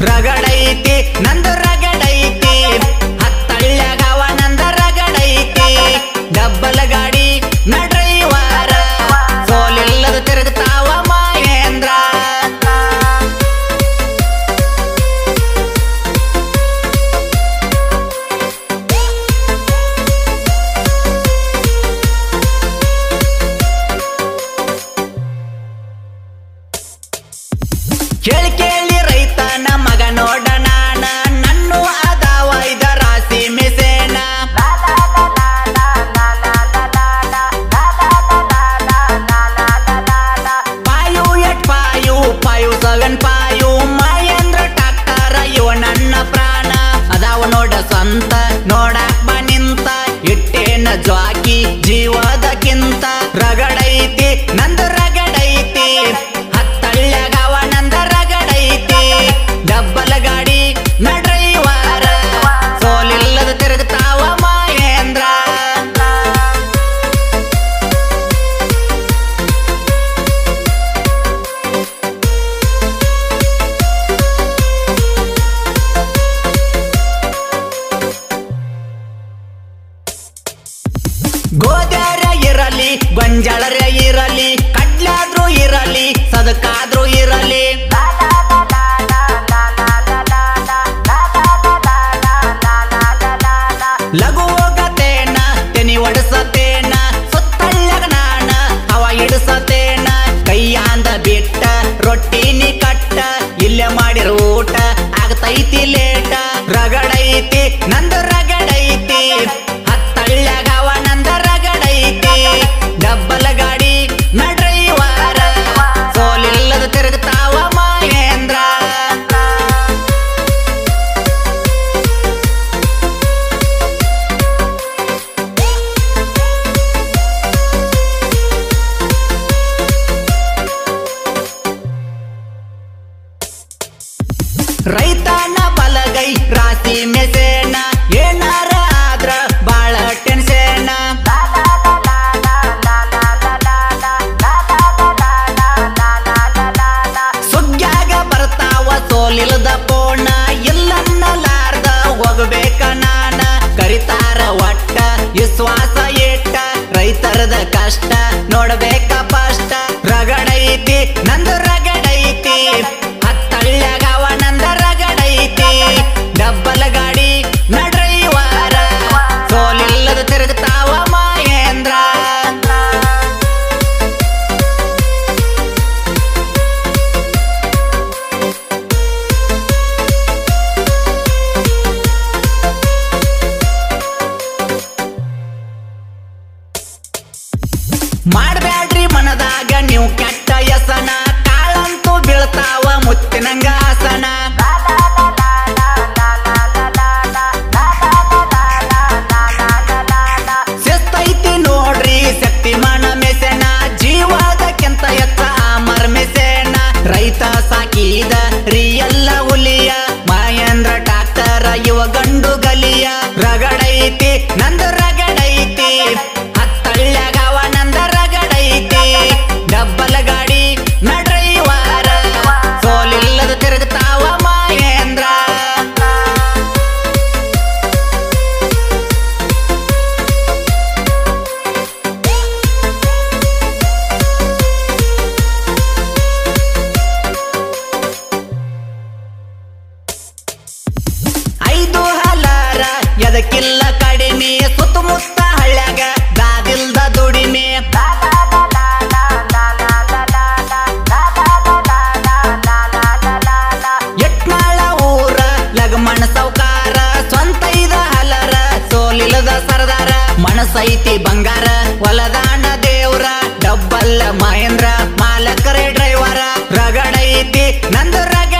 ರಗಡೈತಿ ನಂದು ರಗಡೈತಿ ಹತ್ತಳ್ಳ್ಯಾಗವ ನಂದ ರಗಡೈತಿ ಡಬ್ಬಲ ಗಾಡಿ ನ ಡ್ರೈವರ ಸೋಲಿಲ್ಲದ ತಿರುಗ್ತಾವ ಮಹೇಂದ್ರ ಕೇಳಿ ಕೇಳಿ ರೈತನ ಮಗ ನೋಡ ನಾನ ನನ್ನು ಅದಾವ ಇದ ರಾಶಿ ಮೆಸೇನ ಪಾಯು 7 ಪಾಯು ಮಹೇಂದ್ರ ಟ್ರಾಕ್ಟರ ಇವ ನನ್ನ ಪ್ರಾಣ ಅದಾವ ನೋಡ ಸ್ವಂತ ನೋಡಾಕ್ ಬಾ ನಿಂತ ಇಟ್ಟೇನ ಜ್ವಾಕಿ ಜೀವದಕ್ಕಿಂತ ರಗಡೈತಿ ನಂದು ರಗಡೈತಿ ಹತ್ತಳ್ಳ್ಯಾಗವ ನಂದ ರಗಡೈತಿ ಡಬ್ಬಲ ಗಾಡಿ ನ ಡ್ರೈವರ ಸೋಲಿಲ್ಲದ ತಿರುಗ್ತಾವ ಮಹೇಂದ್ರ ಗೋದ್ಯಾರ ಇರಲಿ ಗೊಂಜಾಳರ ಇರಲಿ ಕಡ್ಲಾದ್ರೂ ಇರಲಿ ಸದಕಾದ್ರೂ ಇರಲಿ ಲಘು ಹೋಗತೇನ ತೆನಿ ಒಡಸತೇನ ಸುತ್ತಳ್ಳಗ ನಾನ ಹವ ಇಡಿಸತೇನ ಕೈಯಾಂದ ಬಿಟ್ಟ ರೊಟ್ಟಿನಿ ಕಟ್ಟ ಇಲ್ಲೇ ಮಾಡಿರ ಊಟ ಆಗತೈತಿ ಲೇಟ ರಗಡೈತಿ ನಂದು ರಗಡೈತಿ ಹತ್ತಳ್ಳ್ಯಾಗವ ನಂದ ರಗಡೈತಿ ಡಬ್ಬಲ ಗಾಡಿ ನ ಡ್ರೈವರ ಸೋಲಿಲ್ಲದ ತಿರುಗ್ತಾವ ಮಹೇಂದ್ರ ರೈತನ ಬಲಗೈ ರಾಶಿ ಮೆಸೇನ ಏನಾರ ಆದ್ರ ಬಾಳ ಟೆನ್ಷನ್ ಸುಗ್ಗ್ಯಾಗ ಬರ್ತಾವ ಸೋಲಿಲ್ಲದ ಪೋಣ ಇಲ್ಲನ್ನಲಾರ್ದ ಹೋಗ್ಬೇಕ ನಾನ ಕರಿತಾರ ಒಟ್ಟ ವಿಶ್ವಾಸ ಇಟ್ಟ ರೈತರದ ಕಷ್ಟ ನೋಡ್ಬೇಕ ಫಸ್ಟ್ ರಗಡೈತಿ ನಂದು ರಗಡೈತಿ ಹತ್ತಳ್ಳ್ಯಾಗವ ನಂದ ರಗಡೈತಿ ಡಬ್ಬಲ ಗಾಡಿ ನ ಡ್ರೈವರ ಸೋಲಿಲ್ಲದ ತಿರುಗ್ತಾವ ಮಹೇಂದ್ರ ಮಾಡ್ಬ್ಯಾಡ್ರಿ ಮನದಾಗ ನೀವು ಕೆಟ್ಟ ಯಸನ ಕಾಳಂತೂ ಬೀಳ್ತಾವ ಮುತ್ತಿನಂಗ ಆಸನ ಶಿಸ್ತೈತಿ ನೋಡ್ರಿ ಶಕ್ತಿಮಾನ ಮೆಸೆನ ಜೀವದಕ್ಕಿಂತ ಎತ್ತ ಅಮರ್ ಮೆಸೇನ ರೈತ ಸಾಕಿದ ರಿಯಲ್ಲ ಹುಲಿಯ ಮಹೇಂದ್ರ ಟ್ರಾಕ್ಟರ ಇವ ಗಂಡು ಗಲಿಯ ರಗಡೈತಿ ನಂದು ರಗಡೈತಿ ಹತ್ತಳ್ಳ್ಯಾಗವ ನಂದ ರಗಡೈತಿ ಡಬ್ಬಲ ಗಾಡಿ ನ ಡ್ರೈವರ ಸೋಲಿಲ್ಲದ ತಿರುಗ್ತಾವ ಮಹೇಂದ್ರ ಐದು ಹಲಾರ ಎದಕ್ಕಿಲ್ಲ ಕಡಿಮೆ ಸುತ್ತಮುತ್ತ ಹಳ್ಳ್ಯಾಗ ದಾದಿಲ್ದ ದುಡಿಮೆ ಎಟ್ನಾಳ ಊರ ಲಗಮಣ ಸೌಕಾರ ಸ್ವಂತ ಇದ ಹಲರ ಸೋಲಿಲ್ಲದ ಸರದಾರ ಮನಸೈತಿ ಬಂಗಾರ ಹೊಲದಾನ ದೇವ್ರ ಡಬ್ಬಲ್ಲ ಮಹೇಂದ್ರ ಮಾಲಕರೇ ಡ್ರೈವರ ರಗಡೈತಿ ನಂದು ರಗ